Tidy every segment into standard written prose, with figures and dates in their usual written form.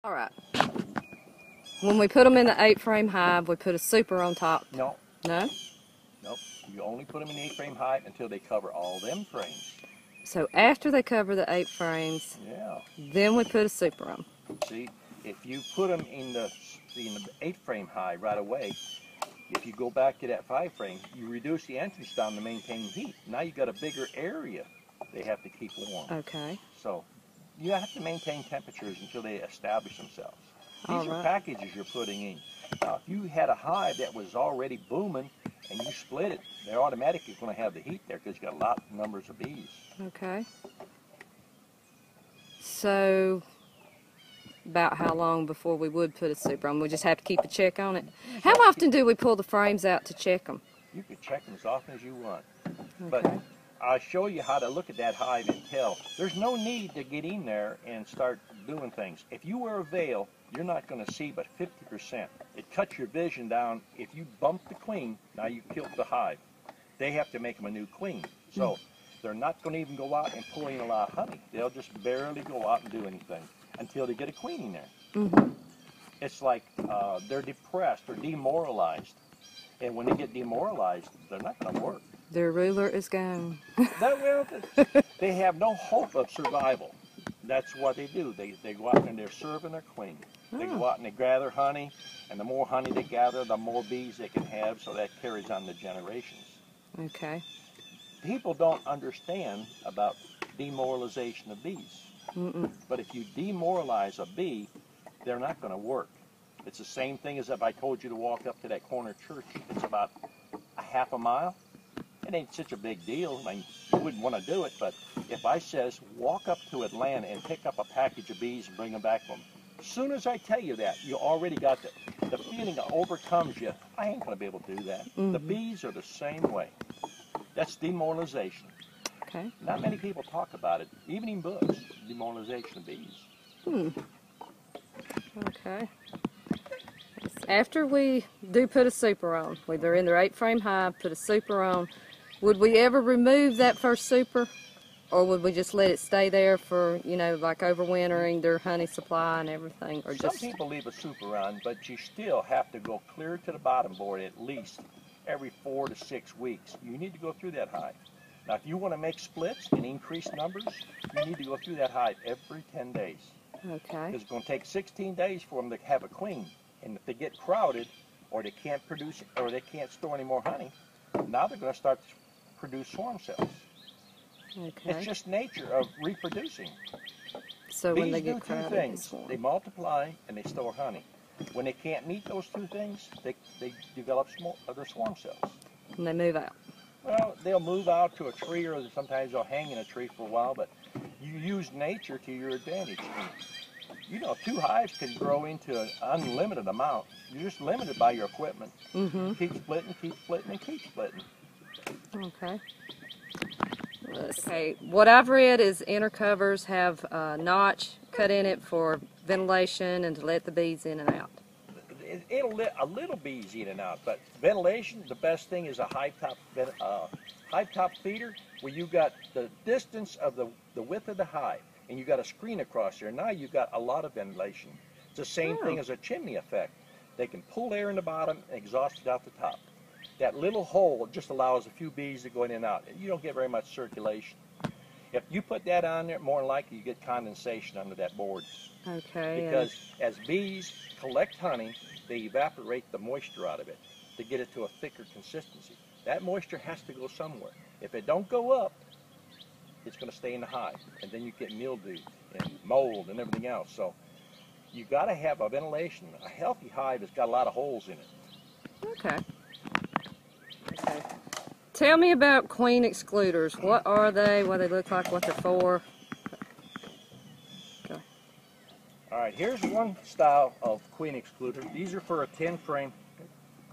All right. When we put them in the 8-frame hive, we put a super on top. No. No? Nope. You only put them in the 8-frame hive until they cover all them frames. So after they cover the 8 frames, Yeah. then we put a super on. See, if you put them in the 8-frame hive right away, if you go back to that 5-frame, you reduce the entrance down to maintain heat. Now you got a bigger area they have to keep warm. Okay. So you have to maintain temperatures until they establish themselves. All These are right. packages you're putting in. Now, if you had a hive that was already booming and you split it, they're automatically going to have the heat there because you got a lot of numbers of bees. Okay. So about how long before we would put a super on? We just have to keep a check on it. How often do we pull the frames out to check them? You can check them as often as you want. Okay. But I'll show you how to look at that hive and tell. There's no need to get in there and start doing things. If you wear a veil, you're not going to see but 50%. It cuts your vision down. If you bump the queen, now you killed the hive. They have to make them a new queen. So they're not going to even go out and pull in a lot of honey. They'll just barely go out and do anything until they get a queen in there. Mm-hmm. It's like they're depressed or demoralized. And when they get demoralized, they're not going to work. Their ruler is gone. They have no hope of survival. That's what they do. They go out and they're serving their queen. They go out and they gather honey, and the more honey they gather, the more bees they can have, so that carries on the generations. Okay. People don't understand about demoralization of bees. Mm-mm. But if you demoralize a bee, they're not going to work. It's the same thing as if I told you to walk up to that corner church. It's about a half a mile. It ain't such a big deal. I mean, you wouldn't want to do it, but if I says walk up to Atlanta and pick up a package of bees and bring them back home, as soon as I tell you that, you already got the feeling that overcomes you. I ain't going to be able to do that. Mm-hmm. The bees are the same way. That's demoralization. Okay. Not many people talk about it, even in books, demoralization of bees. Okay. After we do put a super on, they're in their 8-frame hive, put a super on, would we ever remove that first super? Or would we just let it stay there for, you know, like overwintering their honey supply and everything? Or Some just people leave a super on, but you still have to go clear to the bottom board at least every 4 to 6 weeks. You need to go through that hive. Now, if you want to make splits and increase numbers, you need to go through that hive every 10 days. Okay. Because it's going to take 16 days for them to have a queen. And if they get crowded, or they can't produce, or they can't store any more honey, now they're going to start to produce swarm cells. Okay. It's just nature of reproducing. So Bees when they do get two crowded, things. They multiply and they store honey. When they can't meet those two things, they develop other swarm cells. and they move out. Well, they'll move out to a tree, or sometimes they'll hang in a tree for a while, but you use nature to your advantage. You know, 2 hives can grow into an unlimited amount. You're just limited by your equipment. Mm-hmm. Keep splitting, and keep splitting. Okay. Okay, what I've read is inner covers have a notch cut in it for ventilation and to let the bees in and out. It'll let a little bees in and out, but ventilation, the best thing is a hive top feeder where you got the distance of the width of the hive, and you got a screen across there. Now you've got a lot of ventilation. It's the same thing as a chimney effect. They can pull air in the bottom and exhaust it out the top. That little hole just allows a few bees to go in and out. You don't get very much circulation. If you put that on there, more than likely you get condensation under that board. Okay. Because as bees collect honey, they evaporate the moisture out of it to get it to a thicker consistency. That moisture has to go somewhere. If it don't go up, it's going to stay in the hive, and then you get mildew and mold and everything else. So you got to have a ventilation. A healthy hive has got a lot of holes in it. Okay. Okay. Tell me about queen excluders. What are they? What do they look like? What they're for? Okay. All right, here's one style of queen excluder. These are for a 10-frame.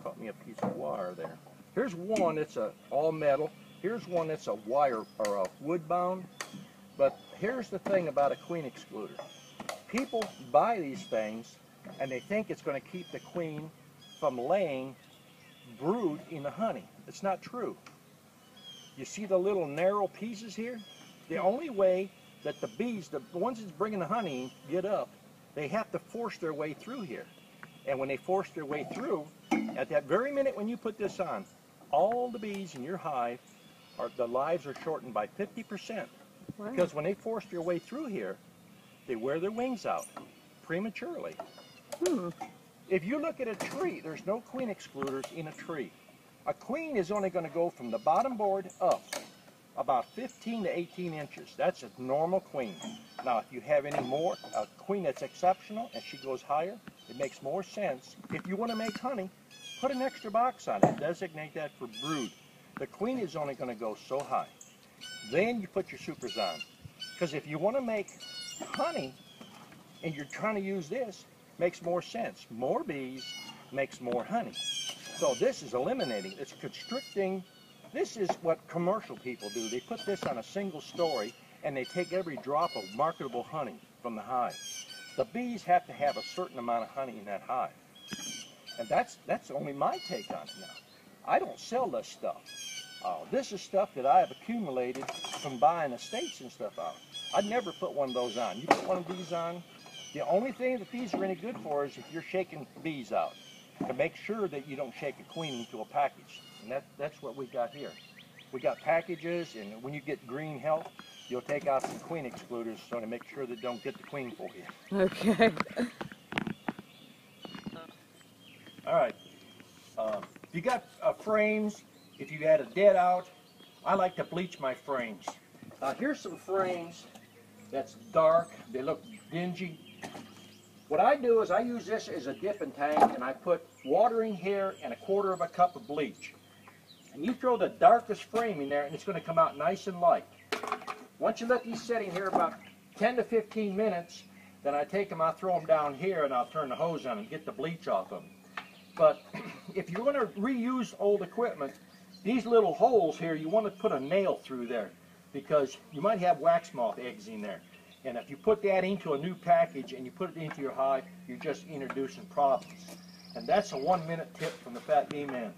Caught me a piece of wire there. Here's one that's all metal. Here's one that's a wire or a wood bound. But here's the thing about a queen excluder. People buy these things and they think it's going to keep the queen from laying brood in the honey. It's not true. You see the little narrow pieces here? The only way that the bees, the ones that's bringing the honey, get up, they have to force their way through here. And when they force their way through, at that very minute when you put this on, all the bees in your hive, the lives are shortened by 50%. Wow. Because when they force their way through here, they wear their wings out prematurely. If you look at a tree, there's no queen excluders in a tree. A queen is only going to go from the bottom board up about 15 to 18 inches. That's a normal queen. Now, if you have any more, a queen that's exceptional and she goes higher, it makes more sense. If you want to make honey, put an extra box on it. Designate that for brood. The queen is only going to go so high. Then you put your supers on. Because if you want to make honey and you're trying to use this, makes more sense. More bees makes more honey. So this is eliminating, it's constricting. This is what commercial people do. They put this on a single story and they take every drop of marketable honey from the hive. The bees have to have a certain amount of honey in that hive. And that's only my take on it now. I don't sell this stuff. This is stuff that I have accumulated from buying estates and stuff out. I'd never put one of those on. You put one of these on, the only thing that these are any good for is if you're shaking bees out, to make sure that you don't shake a queen into a package. And that's what we got here. We got packages, and when you get green health, you'll take out some queen excluders so to make sure that don't get the queen for you. Okay. All right. If you got frames, if you had a dead out, I like to bleach my frames. Here's some frames that's dark. They look dingy. What I do is I use this as a dipping tank, and I put water in here and 1/4 cup of bleach. And you throw the darkest frame in there, and it's going to come out nice and light. Once you let these sit in here about 10 to 15 minutes, then I take them, I throw them down here, and I'll turn the hose on and get the bleach off of them. But if you want to reuse old equipment, these little holes here, you want to put a nail through there because you might have wax moth eggs in there. And if you put that into a new package and you put it into your hive, you're just introducing problems. And that's a 1-minute tip from the Fat Bee Man.